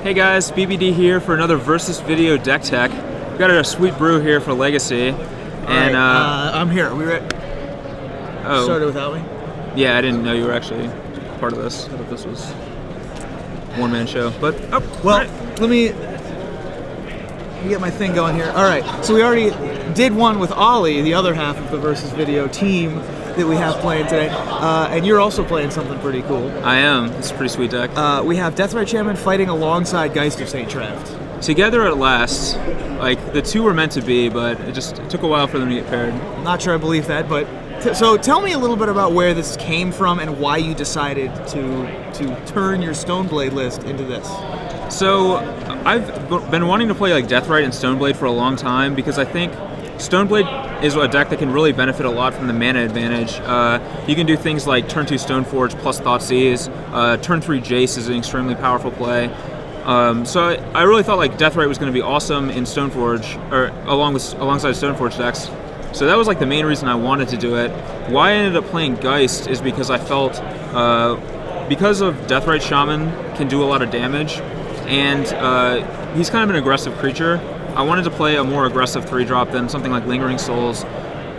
Hey guys, BBD here for another Versus Video deck tech. We've got a sweet brew here for Legacy. And I'm here. Are we ready? Oh. Started without me? Yeah, I didn't know you were actually part of this. I thought this was one-man show. But Let me get my thing going here. All right, so we already did one with Ollie, the other half of the Versus Video team that we have playing today, and you're also playing something pretty cool. I am. It's a pretty sweet deck. We have Deathblade Shaman fighting alongside Geist of St. Traft. Together at last. Like, the two were meant to be, but it took a while for them to get paired. Not sure I believe that, but so tell me a little bit about where this came from and why you decided to turn your Stoneblade list into this. So I've been wanting to play like Deathrite and Stoneblade for a long time because I think Stoneblade is a deck that can really benefit a lot from the mana advantage. You can do things like turn 2 Stoneforge plus Thoughtseize, turn 3 Jace is an extremely powerful play. So I really thought like Deathrite was going to be awesome in Stoneforge, or alongside Stoneforge decks. So that was like the main reason I wanted to do it. Why I ended up playing Geist is because I felt, because of Deathrite Shaman can do a lot of damage, and he's kind of an aggressive creature. I wanted to play a more aggressive 3-drop than something like Lingering Souls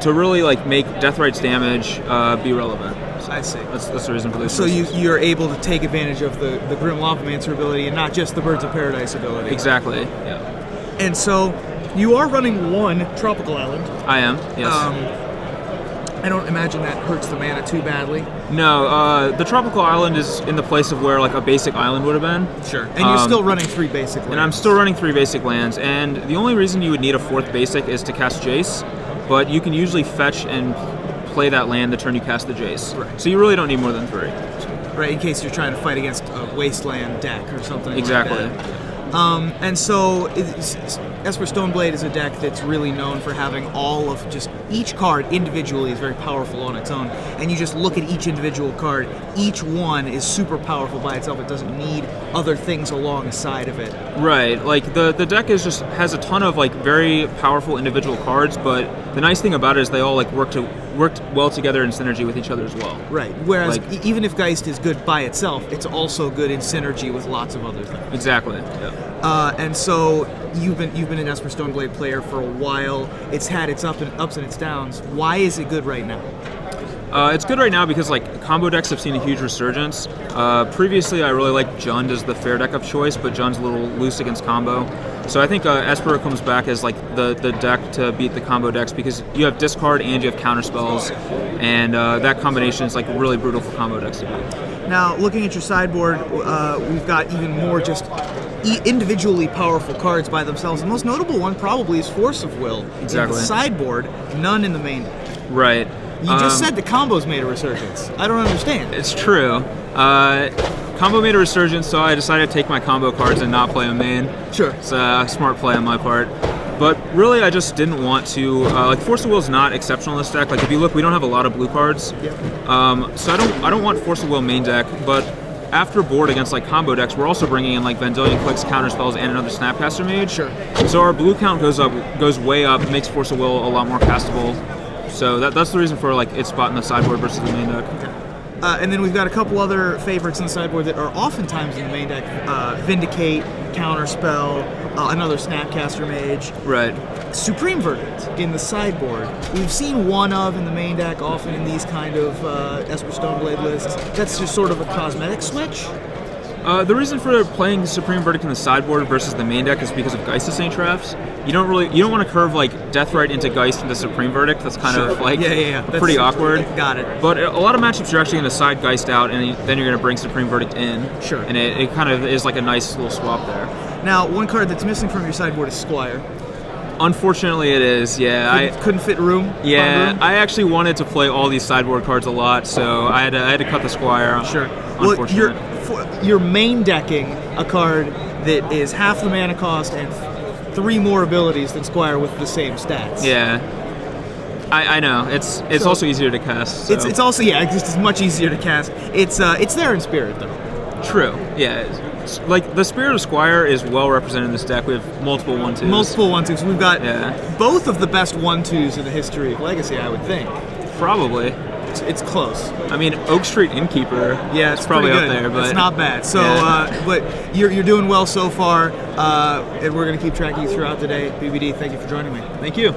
to really like make Deathrite's damage be relevant. So I see. That's the reason for this. So you're able to take advantage of the Grim Lavamancer ability and not just the Birds of Paradise ability. Exactly, yeah. And so you are running one Tropical Island. I am, yes. I don't imagine that hurts the mana too badly. No, the Tropical Island is in the place of where like a basic island would have been. Sure. And you're still running 3 basic lands. And I'm still running 3 basic lands, and the only reason you would need a 4th basic is to cast Jace, but you can usually fetch and play that land the turn you cast the Jace. Right. So you really don't need more than 3. Right, in case you're trying to fight against a Wasteland deck or something exactly. like that. And so Esper Stoneblade is a deck that's really known for having all of just each card individually is very powerful on its own, and you just look at each individual card, each one is super powerful by itself. It doesn't need other things alongside of it. Right, like the deck has a ton of like very powerful individual cards, but the nice thing about it is they all like worked well together in synergy with each other as well. Right, whereas like, even if Geist is good by itself, it's also good in synergy with lots of other things. Exactly. Yeah. And so you've been an Esper Stoneblade player for a while. It's had its ups and its downs. Why is it good right now? It's good right now because like combo decks have seen a huge resurgence. Previously, I really liked Jund as the fair deck of choice, but Jund's a little loose against combo. So I think Esper comes back as like the deck to beat the combo decks because you have discard and you have counter spells, and that combination is like really brutal for combo decks to beat. Now, looking at your sideboard, we've got even more just individually powerful cards by themselves. The most notable one probably is Force of Will. Exactly. In the sideboard, none in the main deck. Right. You just said the combos made a resurgence. I don't understand. It's true. Combo made a resurgence, so I decided to take my combo cards and not play them main. Sure. It's a smart play on my part. But really, I just didn't want to. Like Force of Will is not exceptional in this deck. Like if you look, we don't have a lot of blue cards. Yep. So I don't want Force of Will main deck. But after board against like combo decks, we're also bringing in like Vendilion Clicks, counter spells, and another Snapcaster Mage. Sure. So our blue count goes way up, makes Force of Will a lot more castable. So that's the reason for like its spot in the sideboard versus the main deck. Okay. And then we've got a couple other favorites in the sideboard that are oftentimes in the main deck. Vindicate, Counterspell, another Snapcaster Mage. Right. Supreme Verdict in the sideboard. We've seen one of in the main deck often in these kind of Esper Stoneblade lists. That's just sort of a cosmetic switch. The reason for playing Supreme Verdict in the sideboard versus the main deck is because of Geist of St. Traft. You don't want to curve like Deathrite into Geist into Supreme Verdict. That's kind of like pretty awkward. Got it. But a lot of matchups you're actually going to side Geist out, and then you're going to bring Supreme Verdict in. Sure. And it kind of is like a nice little swap there. Now, one card that's missing from your sideboard is Squire. Unfortunately, it is. Yeah, I couldn't fit room. Yeah, I actually wanted to play all these sideboard cards a lot, so I had to cut the Squire. Sure. Well, you're main decking a card that is half the mana cost and 3 more abilities than Squire with the same stats. Yeah. I know. It's also easier to cast. So. It's also it's much easier to cast. It's there in spirit though. True. Yeah. Like the Spirit of Squire is well represented in this deck. We have multiple 1/2s. Multiple 1/2s. We've got both of the best 1/2s in the history of Legacy, I would think. Probably. it's close. I mean, Oak Street Innkeeper. Yeah, it's probably pretty up good. there, but it's not bad. So, yeah. but you're doing well so far, and we're gonna keep tracking you throughout the day. BBD, thank you for joining me. Thank you.